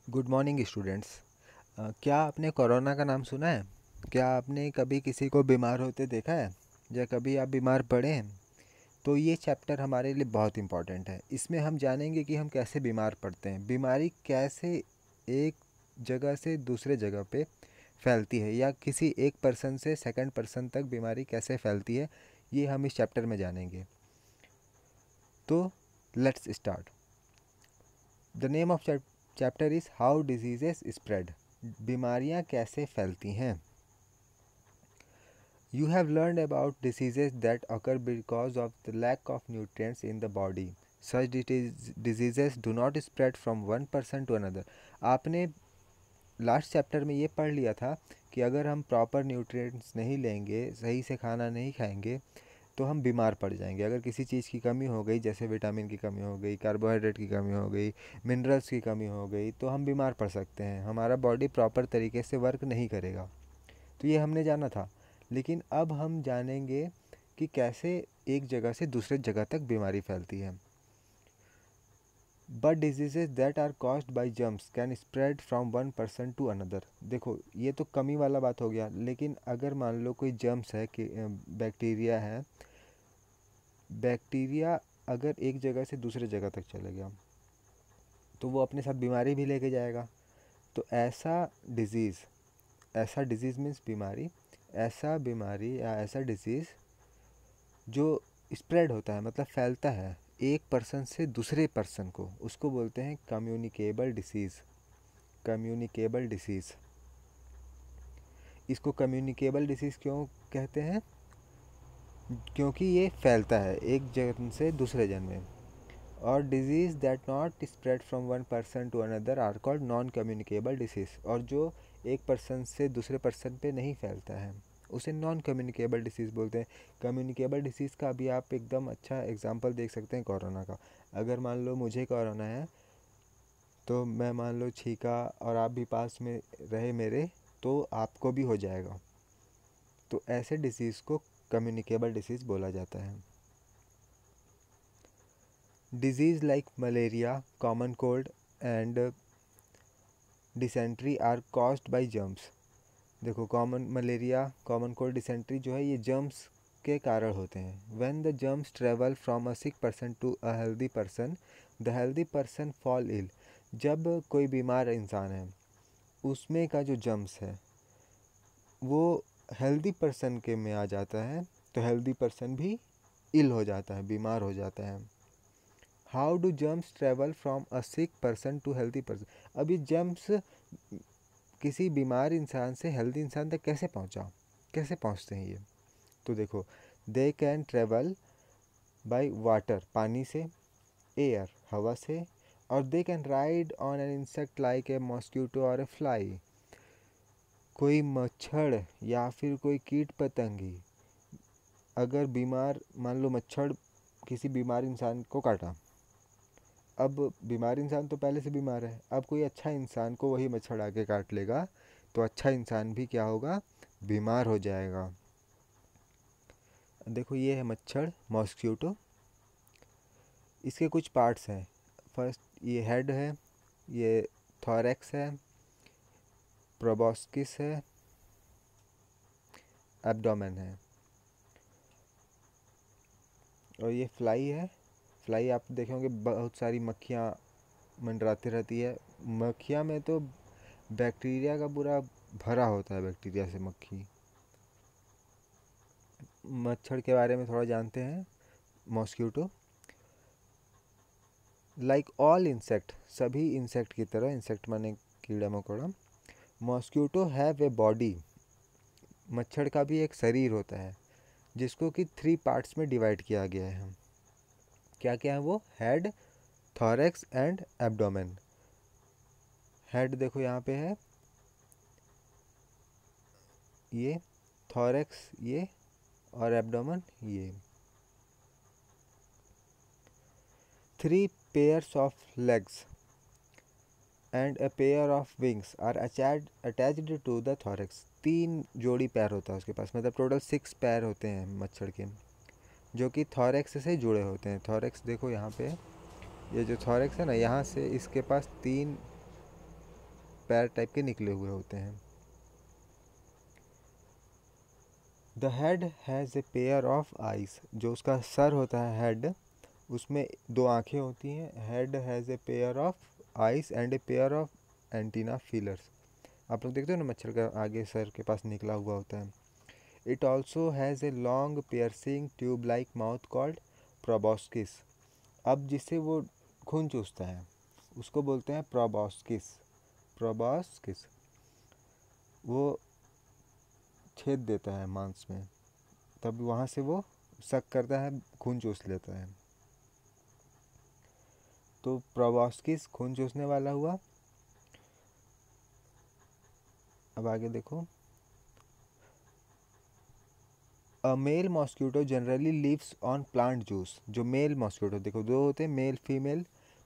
Good morning students. क्या आपने corona का नाम सुना है? क्या आपने कभी किसी को बीमार होते देखा है या कभी आप बीमार पड़े हैं? तो ये चैप्टर हमारे लिए बहुत इम्पॉर्टेंट है। इसमें हम जानेंगे कि हम कैसे बीमार पड़ते हैं, बीमारी कैसे एक जगह से दूसरे जगह पे फैलती है या किसी एक पर्सन से सेकंड पर्सन तक बीमारी कैसे फैलती है, ये हम इस चैप्टर में जानेंगे। तो let's start. The name of chapter is how diseases spread. बीमारियां कैसे फैलती हैं। You have learned about diseases that occur because of the lack of nutrients in the body. Such diseases do not spread from one person to another. आपने last chapter में ये पढ़ लिया था कि अगर हम प्रॉपर न्यूट्रिएंट्स नहीं लेंगे, सही से खाना नहीं खाएंगे, तो हम बीमार पड़ जाएंगे। अगर किसी चीज़ की कमी हो गई, जैसे विटामिन की कमी हो गई, कार्बोहाइड्रेट की कमी हो गई, मिनरल्स की कमी हो गई, तो हम बीमार पड़ सकते हैं। हमारा बॉडी प्रॉपर तरीके से वर्क नहीं करेगा। तो ये हमने जाना था। लेकिन अब हम जानेंगे कि कैसे एक जगह से दूसरे जगह तक बीमारी फैलती है। But diseases that are caused by germs can spread from one person to another. देखो, ये तो कमी वाला बात हो गया, लेकिन अगर मान लो कोई जर्म्स है कि बैक्टीरिया है, बैक्टीरिया अगर एक जगह से दूसरे जगह तक चले गया तो वो अपने साथ बीमारी भी लेके जाएगा। तो ऐसा डिजीज़ मीन्स बीमारी, ऐसा बीमारी या ऐसा डिजीज़ जो स्प्रेड होता है, मतलब फैलता है एक पर्सन से दूसरे पर्सन को, उसको बोलते हैं कम्युनिकेबल डिसीज़। Communicable disease. इसको कम्युनिकेबल डिसीज़ क्यों कहते हैं? क्योंकि ये फैलता है एक जन से दूसरे जन में। और disease that not spread from one person to another are called non communicable disease. और जो एक पर्सन से दूसरे पर्सन पे नहीं फैलता है उसे नॉन कम्युनिकेबल डिसीज़ बोलते हैं। कम्युनिकेबल डिसीज़ का अभी आप एकदम अच्छा एग्जांपल देख सकते हैं कोरोना का। अगर मान लो मुझे कोरोना है, तो मैं मान लो छींका और आप भी पास में रहे मेरे, तो आपको भी हो जाएगा। तो ऐसे डिसीज़ को कम्युनिकेबल डिसीज़ बोला जाता है। Disease like malaria, common cold and dysentery are caused by germs. देखो, common malaria, common cold, dysentery जो है ये जर्म्स के कारण होते हैं। When the germs travel from a sick person to a healthy person, the healthy person fall ill. जब कोई बीमार इंसान है, उसमें का जो जर्म्स है वो हेल्दी पर्सन के में आ जाता है, तो हेल्दी पर्सन भी इल हो जाता है, बीमार हो जाता है। How do germs travel from a sick person to healthy person. अभी जर्म्स किसी बीमार इंसान से हेल्दी इंसान तक कैसे पहुंचते हैं ये? तो देखो, they can travel by water, पानी से, एयर, हवा से, और they can ride on an insect like a mosquito और ए फ्लाई। कोई मच्छर या फिर कोई कीट पतंगी अगर बीमार, मान लो मच्छर किसी बीमार इंसान को काटा, अब बीमार इंसान तो पहले से बीमार है, अब कोई अच्छा इंसान को वही मच्छर आके काट लेगा, तो अच्छा इंसान भी क्या होगा? बीमार हो जाएगा। देखो, ये है मच्छर, मॉस्क्यूटो। इसके कुछ पार्ट्स हैं। फर्स्ट ये हेड है, ये थॉरेक्स है, प्रोबॉस्किस है, एब्डोमेन है, और ये फ्लाई है। फ्लाई आप देखेंगे बहुत सारी मक्खियाँ मंडराती रहती है। मक्खियाँ में तो बैक्टीरिया का पूरा भरा होता है, बैक्टीरिया से मक्खी। मच्छर के बारे में थोड़ा जानते हैं। मॉस्क्यूटो, लाइक ऑल इंसेक्ट, सभी इंसेक्ट की तरह, इंसेक्ट माने कीड़ा मकोड़ा, मॉस्क्यूटो हैव ए बॉडी। मच्छर का भी एक शरीर होता है जिसको कि 3 पार्ट्स में डिवाइड किया गया है। क्या क्या है वो? Head, thorax and abdomen. Head देखो यहाँ पे है, ये थॉरेक्स ये, और एब्डोमेन ये। 3 pairs of legs and a pair of wings are attached to the thorax. 3 जोड़ी पैर होता है उसके पास, मतलब टोटल 6 पैर होते हैं मच्छर के, जो कि थॉरेक्स से जुड़े होते हैं। थॉरेक्स देखो यहाँ पे, ये जो थॉरेक्स है ना, यहाँ से इसके पास 3 पैर टाइप के निकले हुए होते हैं। The head has a pair of eyes, जो उसका सर होता है हेड, उसमें दो आँखें होती हैं। Head has a pair of eyes and a pair of antenna feelers. आप लोग देखते हो ना, मच्छर का आगे सर के पास निकला हुआ होता है। It also has a long piercing tube like mouth called proboscis. अब जिससे वो खून चूसता है उसको बोलते हैं प्रोबोस्किस। प्रोबोस्किस वो छेद देता है मांस में, तब वहाँ से वो सक करता है, खून चूस लेता है। तो प्रोबोस्किस खून चूसने वाला हुआ। अब आगे देखो, a male mosquito generally lives on plant juice. जो मेल मॉस्क्यूटो, देखो दो होते हैं, मेल फीमेल,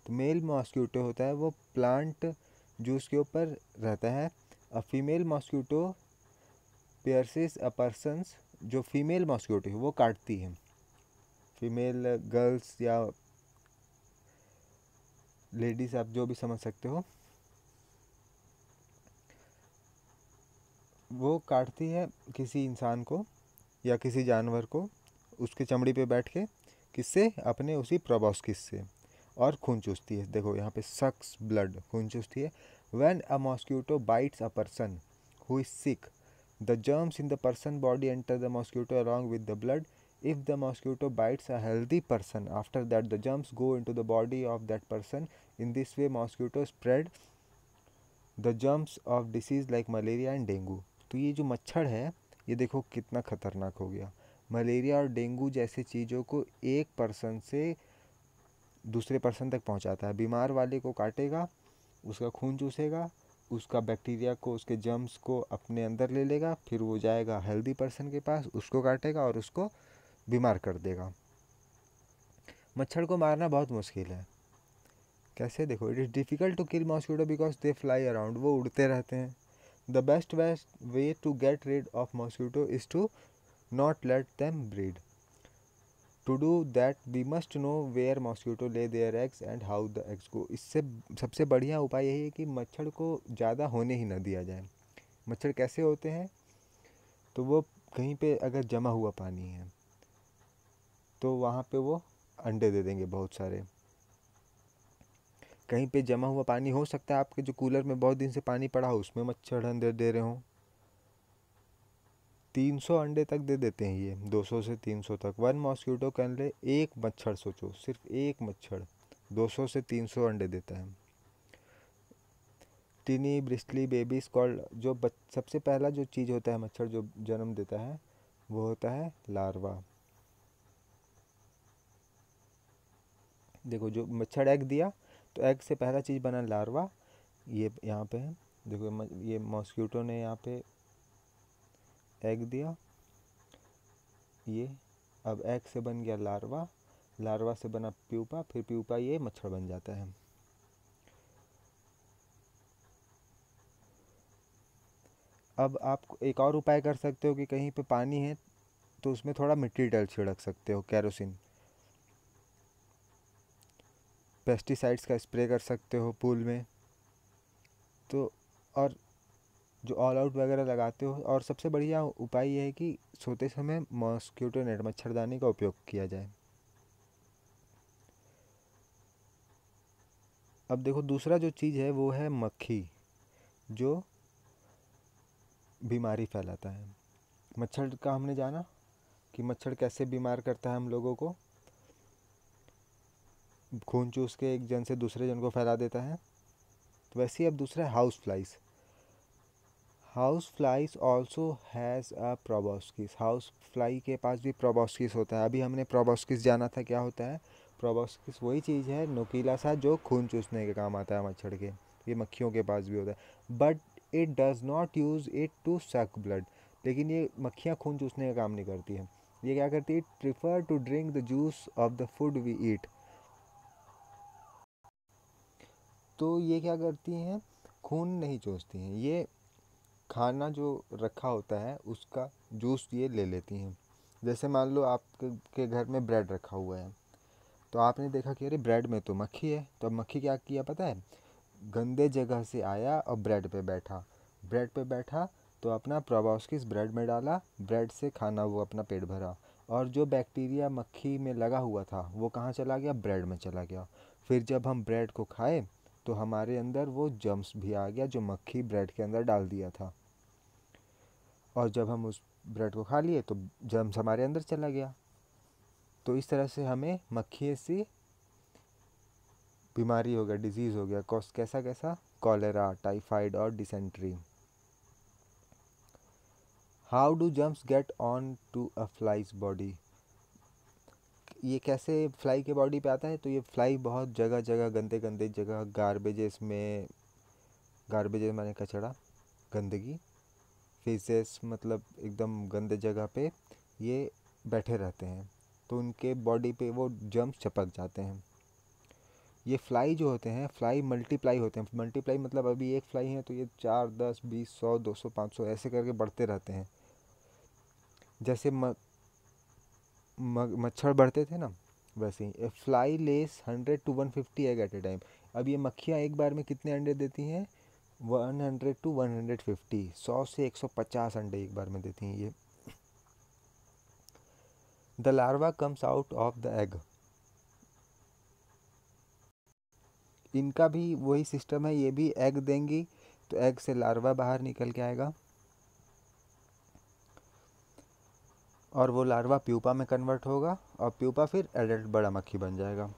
तो मेल मॉस्क्यूटो होता है वो प्लांट जूस के ऊपर रहता है। A female mosquito pierces a persons, जो फीमेल मॉस्क्यूटो है वो काटती है। फीमेल गर्ल्स या लेडीज, आप जो भी समझ सकते हो, वो काटती है किसी इंसान को या किसी जानवर को उसके चमड़ी पे बैठ के, किससे, अपने उसी प्रोबोस्किस से, और खून चूसती है। देखो यहाँ पे सक्स ब्लड, खून चूसती है। When a mosquito bytes a person who is sick, the germs in the person body enter the mosquito along with the blood. If the mosquito bytes a healthy person, after that the germs go into the body of that person. In this way mosquito spread the germs of disease like malaria and dengue. तो ये जो मच्छर है, ये देखो कितना खतरनाक हो गया। मलेरिया और डेंगू जैसी चीज़ों को एक पर्सन से दूसरे पर्सन तक पहुंचाता है। बीमार वाले को काटेगा, उसका खून चूसेगा, उसका बैक्टीरिया को, उसके जर्म्स को अपने अंदर ले लेगा, फिर वो जाएगा हेल्दी पर्सन के पास, उसको काटेगा और उसको बीमार कर देगा। मच्छर को मारना बहुत मुश्किल है। कैसे, देखो, it is difficult to kill mosquito because they fly around, वो उड़ते रहते हैं। The best way to get rid of mosquito is to not let them breed. To do that we must know where mosquito lay their eggs and how the eggs go. इससे सबसे बढ़िया उपाय यही है कि मच्छर को ज़्यादा होने ही न दिया जाए। मच्छर कैसे होते हैं, तो वो कहीं पे अगर जमा हुआ पानी है तो वहाँ पे वो अंडे दे देंगे बहुत सारे। कहीं पे जमा हुआ पानी हो सकता है आपके जो कूलर में बहुत दिन से पानी पड़ा हो, उसमें मच्छर अंडे दे रहे हों। 300 अंडे तक दे देते हैं ये, 200 से 300 तक। वन मॉस्किटो कैन ले, एक मच्छर, सोचो सिर्फ एक मच्छर 200 से 300 अंडे देता है। टीनी ब्रिस्टली बेबीज कॉल्ड, जो सबसे पहला जो चीज़ होता है मच्छर जो जन्म देता है वो होता है लार्वा। देखो जो मच्छर एग दिया, तो एग से पहला चीज़ बना लार्वा। ये यहाँ पे है, देखो ये मॉस्किटो ने यहाँ पे एग दिया, ये अब एग से बन गया लार्वा, लार्वा से बना प्यूपा, फिर प्यूपा ये मच्छर बन जाता है। अब आप एक और उपाय कर सकते हो कि कहीं पे पानी है तो उसमें थोड़ा मिट्टी डल छिड़क सकते हो, केरोसिन। पेस्टिसाइड्स का स्प्रे कर सकते हो पूल में, तो और जो ऑल आउट वगैरह लगाते हो। और सबसे बढ़िया उपाय ये है कि सोते समय मॉस्किटो नेट, मच्छरदानी का उपयोग किया जाए। अब देखो दूसरा जो चीज़ है वो है मक्खी, जो बीमारी फैलाता है। मच्छर का हमने जाना कि मच्छर कैसे बीमार करता है हम लोगों को, खून चूस के एक जन से दूसरे जन को फैला देता है। तो वैसे ही अब दूसरा है house flies. House flies also has a proboscis. House fly के पास भी प्रोबोस्किस होता है। अभी हमने प्रोबोस्किस जाना था, क्या होता है प्रोबोस्किस? वही चीज़ है नुकीला सा जो खून चूसने के काम आता है मच्छर के। ये मक्खियों के पास भी होता है, but it does not use it to suck blood. लेकिन ये मक्खियाँ खून चूसने का काम नहीं करती हैं। ये क्या करती है? Prefer to drink the juice of the food we eat. तो ये क्या करती हैं? खून नहीं चूसती हैं, ये खाना जो रखा होता है उसका जूस ये ले लेती हैं। जैसे मान लो आपके घर में ब्रेड रखा हुआ है, तो आपने देखा कि अरे ब्रेड में तो मक्खी है, तो अब मक्खी क्या किया पता है? गंदे जगह से आया और ब्रेड पे बैठा तो अपना प्रोबायोटिक्स ब्रेड में डाला, ब्रेड से खाना वो अपना पेट भरा, और जो बैक्टीरिया मक्खी में लगा हुआ था वो कहाँ चला गया, ब्रेड में चला गया। फिर जब हम ब्रेड को खाए तो हमारे अंदर वो जर्म्स भी आ गया जो मक्खी ब्रेड के अंदर डाल दिया था, और जब हम उस ब्रेड को खा लिए तो जर्म्स हमारे अंदर चला गया। तो इस तरह से हमें मक्खी से बीमारी हो गया, डिजीज़ हो गया, कैसा कैसा, कॉलेरा, टाइफाइड और dysentery. How do germs get on to a fly's body? ये कैसे फ्लाई के बॉडी पे आता है? तो ये फ्लाई बहुत जगह जगह, गंदे गंदे जगह, गार्बेजेस माने कचरा, गंदगी, फेसेस मतलब एकदम गंदे जगह पे ये बैठे रहते हैं, तो उनके बॉडी पे वो जर्म्स चिपक जाते हैं। ये फ्लाई जो होते हैं, फ्लाई मल्टीप्लाई होते हैं। मल्टीप्लाई मतलब अभी एक फ्लाई है तो ये 4, 10, 20, 100, 200, 500 ऐसे करके बढ़ते रहते हैं। जैसे मच्छर बढ़ते थे ना, वैसे ही a fly lays 100 to 150 egg at a time. अब ये मक्खियाँ एक बार में कितने अंडे देती हैं? 100 to 150, 100 से 150 अंडे एक बार में देती हैं ये। The larva comes out of the egg. इनका भी वही सिस्टम है, ये भी एग देंगी तो एग से लार्वा बाहर निकल के आएगा, और वो लार्वा प्यूपा में कन्वर्ट होगा, और प्यूपा फिर एडल्ट बड़ा मक्खी बन जाएगा।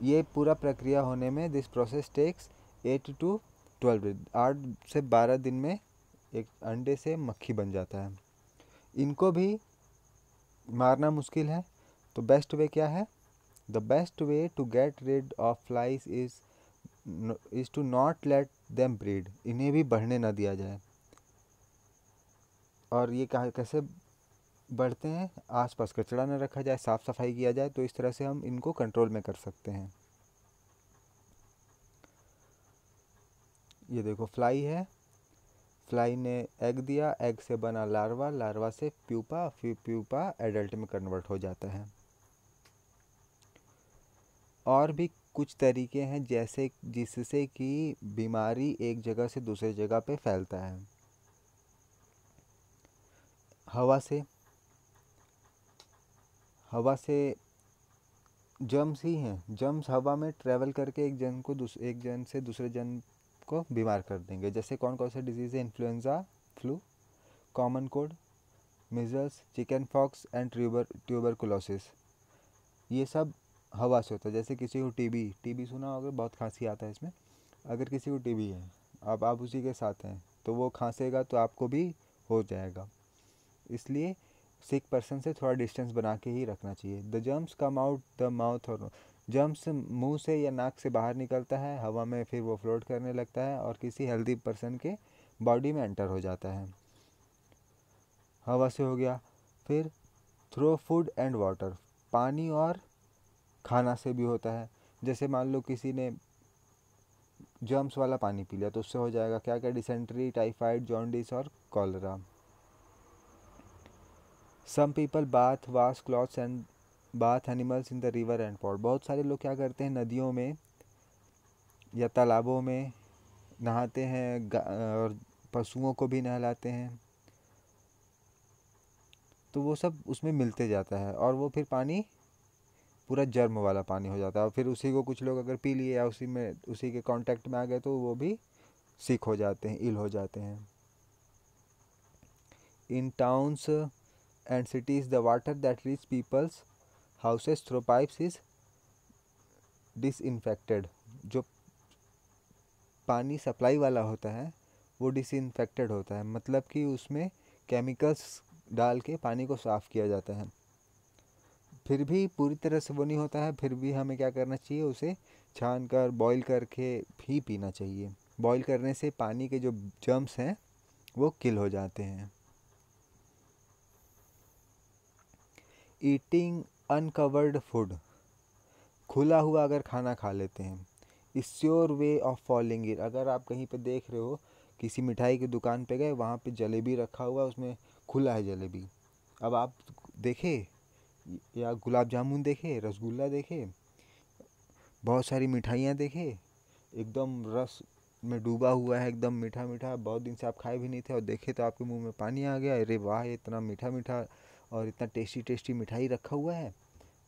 ये पूरा प्रक्रिया होने में दिस प्रोसेस टेक्स 8 to 12 दिन, 8 से 12 दिन में एक अंडे से मक्खी बन जाता है। इनको भी मारना मुश्किल है, तो बेस्ट वे क्या है? The best way to get rid of flies is to not let them breed. इन्हें भी बढ़ने ना दिया जाए। और ये कैसे बढ़ते हैं? आसपास कचरा न रखा जाए, साफ़ सफाई किया जाए, तो इस तरह से हम इनको कंट्रोल में कर सकते हैं। ये देखो फ्लाई है, फ्लाई ने एग दिया, एग से बना लार्वा, लार्वा से प्यूपा, फिर प्यूपा एडल्ट में कन्वर्ट हो जाता है। और भी कुछ तरीके हैं जैसे जिससे कि बीमारी एक जगह से दूसरे जगह पे फैलता है। हवा से जर्म्स ही हैं, जर्म्स हवा में ट्रैवल करके एक जन से दूसरे जन को बीमार कर देंगे। जैसे कौन कौन से डिजीज़ है? Influenza, flu, common cold, measles, chicken pox and tuberculosis. ये सब हवा से होता है। जैसे किसी को टीबी सुना होगा, बहुत खांसी आता है इसमें। अगर किसी को टीबी है, अब आप उसी के साथ हैं तो वो खांसेगा तो आपको भी हो जाएगा। इसलिए सिक पर्सन से थोड़ा डिस्टेंस बना के ही रखना चाहिए। The germs come out the mouth, और जर्म्स मुंह से या नाक से बाहर निकलता है हवा में, फिर वो फ्लोट करने लगता है और किसी हेल्दी पर्सन के बॉडी में एंटर हो जाता है। हवा से हो गया। फिर थ्रो फूड एंड वाटर, पानी और खाना से भी होता है। जैसे मान लो किसी ने जर्म्स वाला पानी पी लिया तो उससे हो जाएगा क्या क्या? डिसेंट्री, टाइफाइड, जॉन्डिस और cholera. Some people bath, wash clothes and bath animals in the river and pond. बहुत सारे लोग क्या करते हैं, नदियों में या तालाबों में नहाते हैं और पशुओं को भी नहलाते हैं, तो वो सब उसमें मिलते जाता है और वो फिर पानी पूरा जर्म वाला पानी हो जाता है। और फिर उसी को कुछ लोग अगर पी लिए या उसी के कांटेक्ट में आ गए तो वो भी सिक हो जाते हैं, इल हो जाते हैं। In towns and cities the water that reach people's houses through pipes is disinfected. जो पानी सप्लाई वाला होता है वो डिसइंफेक्टेड होता है, मतलब कि उसमें केमिकल्स डाल के पानी को साफ़ किया जाता है। फिर भी पूरी तरह से वो नहीं होता है, फिर भी हमें क्या करना चाहिए? उसे छान कर बॉईल करके भी पीना चाहिए। बॉईल करने से पानी के जो जर्म्स हैं वो किल हो जाते हैं। ईटिंग अनकवर्ड फूड, खुला हुआ अगर खाना खा लेते हैं, is sure way of falling ill. अगर आप कहीं पे देख रहे हो, किसी मिठाई की दुकान पे गए, वहाँ पे जलेबी रखा हुआ, उसमें खुला है जलेबी, अब आप देखे या गुलाब जामुन देखे, रसगुल्ला देखे, बहुत सारी मिठाइयाँ देखे, एकदम रस में डूबा हुआ है, एकदम मीठा मीठा, बहुत दिन से आप खाए भी नहीं थे और देखे तो आपके मुंह में पानी आ गया, अरे वाह ये इतना मीठा मीठा और इतना टेस्टी टेस्टी मिठाई रखा हुआ है,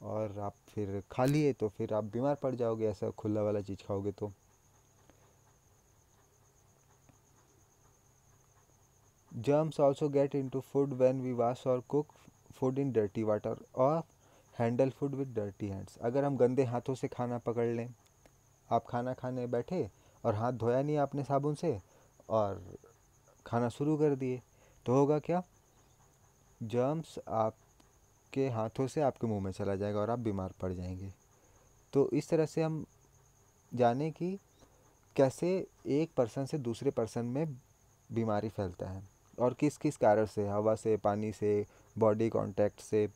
और आप फिर खा लिए तो फिर आप बीमार पड़ जाओगे ऐसा खुला वाला चीज़ खाओगे तो। Germs also get into food when we wash or cook food in dirty water or handle food with dirty hands. अगर हम गंदे हाथों से खाना पकड़ लें, आप खाना खाने बैठे और हाथ धोया नहीं आपने साबुन से और खाना शुरू कर दिए, तो होगा क्या, जर्म्स आपके हाथों से आपके मुंह में चला जाएगा और आप बीमार पड़ जाएंगे। तो इस तरह से हम जाने कि कैसे एक पर्सन से दूसरे पर्सन में बीमारी फैलता है और किस किस कारण से, हवा से, पानी से, बॉडी कांटेक्ट से।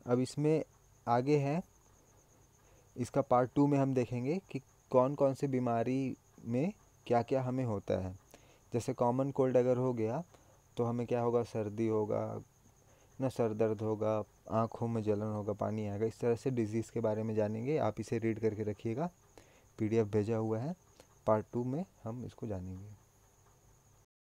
अब इसमें आगे है, इसका पार्ट 2 में हम देखेंगे कि कौन कौन से बीमारी में क्या क्या हमें होता है। जैसे कॉमन कोल्ड अगर हो गया तो हमें क्या होगा, सर्दी होगा ना, सर दर्द होगा, आँखों में जलन होगा, पानी आएगा, इस तरह से डिजीज़ के बारे में जानेंगे। आप इसे रीड करके रखिएगा, PDF भेजा हुआ है, पार्ट 2 में हम इसको जानेंगे।